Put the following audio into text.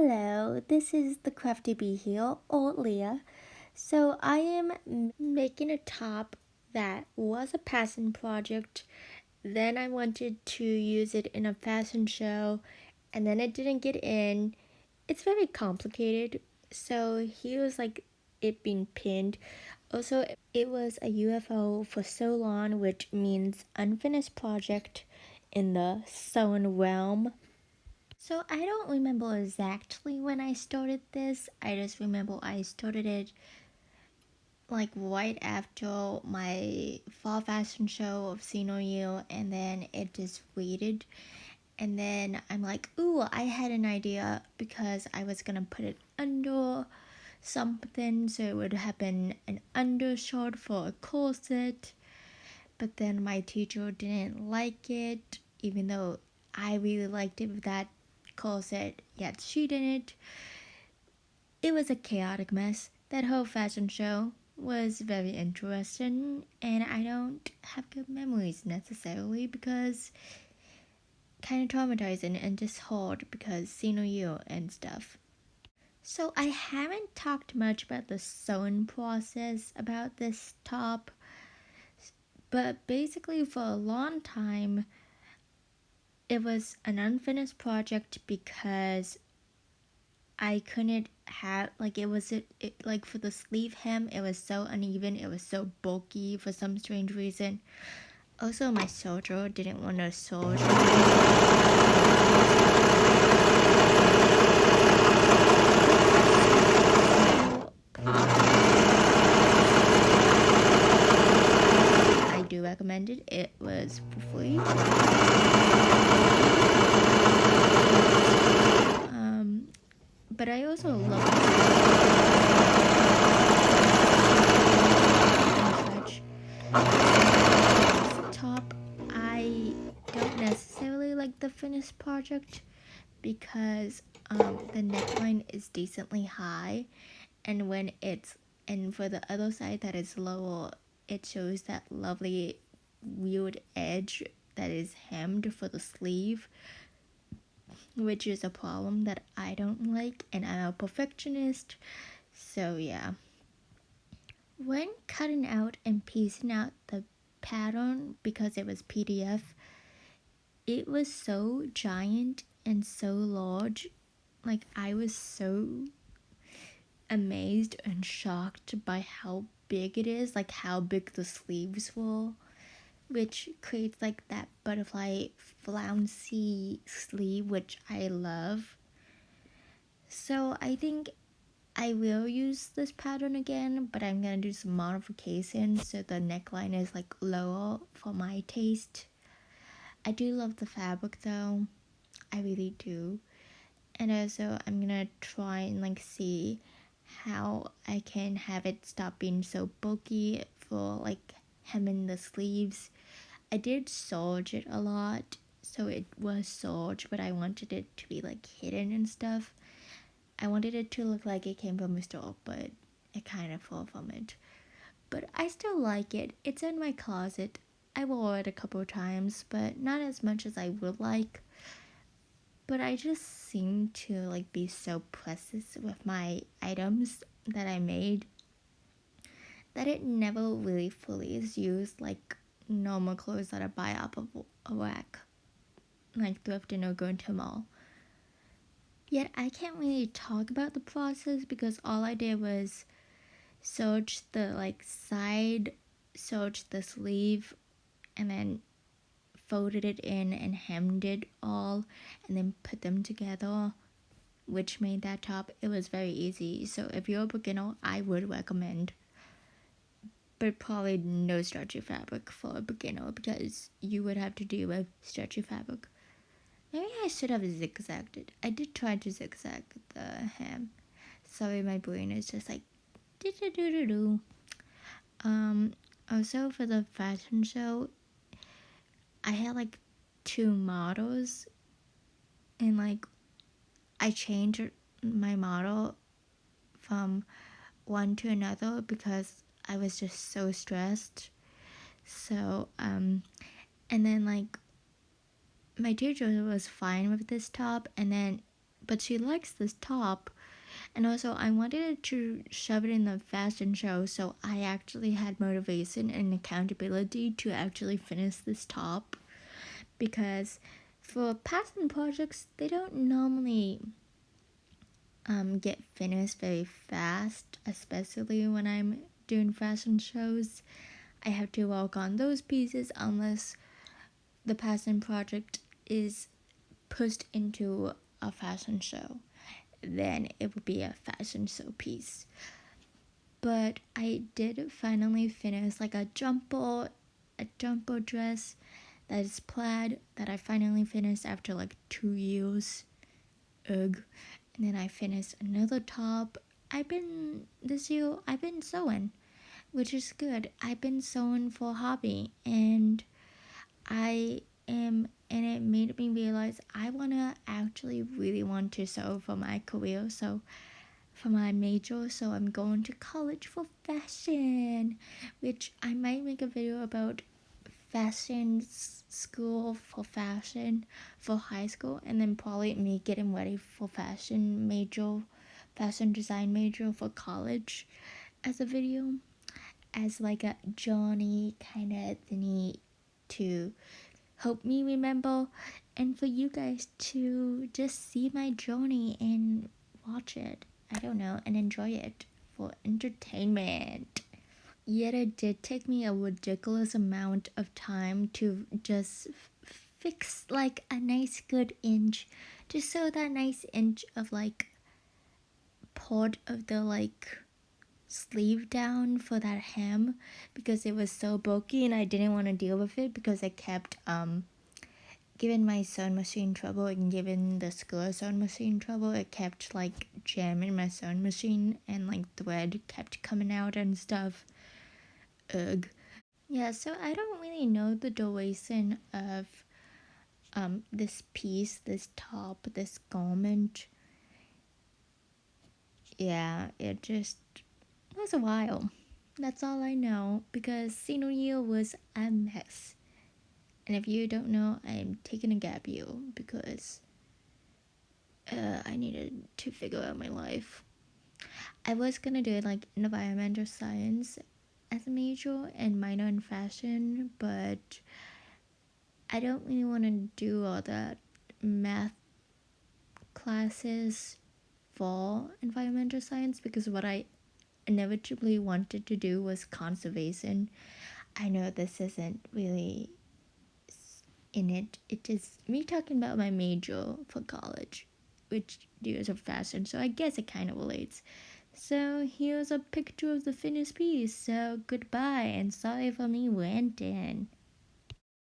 Hello, this is the Crafty Bee here, or Leah. So I am making a top that was a passion project. Then I wanted to use it in a fashion show, and then it didn't get in. It's very complicated. So here's like it being pinned. Also, it was a UFO for so long, which means unfinished project in the sewn realm. So I don't remember exactly when I started this. I just remember I started it like right after my fall fashion show of senior year, and then it just waited. And then I'm like, ooh, I had an idea because I was gonna put it under something, so it would have been an undershirt for a corset. But then my teacher didn't like it, even though I really liked it with that corset, yet she didn't. It was a chaotic mess. That whole fashion show was very interesting, and I don't have good memories necessarily because kind of traumatizing and just hard because senior year and stuff. So I haven't talked much about the sewing process about this top, but basically for a long time it was an unfinished project because I couldn't have like it like for the sleeve hem it was so uneven, it was so bulky for some strange reason. Also my soldier didn't want to soldier. I do recommend it. It was for free. But I also love such top. I don't necessarily like the finished project because the neckline is decently high, and when it's and for the other side that is lower, it shows that lovely weird edge that is hemmed for the sleeve, which is a problem that I don't like, and I'm a perfectionist. So yeah, when cutting out and piecing out the pattern because it was PDF, it was so giant and so large. Like I was so amazed and shocked by how big it is, like how big the sleeves were, which creates like that butterfly flouncy sleeve, which I love. So I think I will use this pattern again, but I'm gonna do some modifications so the neckline is like lower for my taste. I do love the fabric though, I really do. And also I'm gonna try and like see how I can have it stop being so bulky for like hemming the sleeves. I did serge it a lot, so it was serge, but I wanted it to be like hidden and stuff. I wanted it to look like it came from a store, but it kind of fell from it. But I still like it. It's in my closet. I wore it a couple of times, but not as much as I would like. But I just seem to like be so precious with my items that I made that it never really fully is used like normal clothes that I buy off of a rack, like thrifting or going to a mall. Yet I can't really talk about the process because all I did was search the like side, search the sleeve, and then folded it in and hemmed it all, and then put them together, which made that top. It was very easy. So if you're a beginner, I would recommend, but probably no stretchy fabric for a beginner because you would have to deal with stretchy fabric. Maybe I should have zigzagged it. I did try to zigzag the hem. Sorry, my brain is just like do do do do do. Also for the fashion show, I had like two models, and like I changed my model from one to another because I was just so stressed. So and then like my teacher was fine with this top, and then but she likes this top. And also, I wanted to shove it in the fashion show, so I actually had motivation and accountability to actually finish this top. Because for passion projects, they don't normally get finished very fast, especially when I'm doing fashion shows. I have to work on those pieces unless the passion project is pushed into a fashion show. Then it would be a fashion show piece. But I did finally finish like a jumper dress that is plaid that I finally finished after like 2 years. Ugh. And then I finished another top. This year I've been sewing, which is good. I've been sewing for a hobby, and it made me realize I really want to sew for my career, so for my major, so I'm going to college for fashion, which I might make a video about fashion school for fashion for high school, and then probably me getting ready for fashion design major for college as a video, as like a journey kind of thingy to help me remember, and for you guys to just see my journey and watch it, I don't know, and enjoy it for entertainment. Yet it did take me a ridiculous amount of time to just fix like a nice good inch, just so that nice inch of like part of the like sleeve down for that hem, because it was so bulky and I didn't want to deal with it, because I kept given my sewing machine trouble and given the school sewing machine trouble, it kept like jamming my sewing machine and like thread kept coming out and stuff. Ugh. Yeah, so I don't really know the duration of this piece, this top, this garment. Yeah, it just was a while. That's all I know, because senior year was a mess. And if you don't know, I'm taking a gap year because I needed to figure out my life. I was gonna do like environmental science as a major and minor in fashion, but I don't really want to do all that math classes for environmental science, because what I inevitably wanted to do was conservation. I know this isn't really in it. It is me talking about my major for college, which deals with fashion, so I guess it kind of relates. So here's a picture of the finished piece. So goodbye, and sorry for me ranting.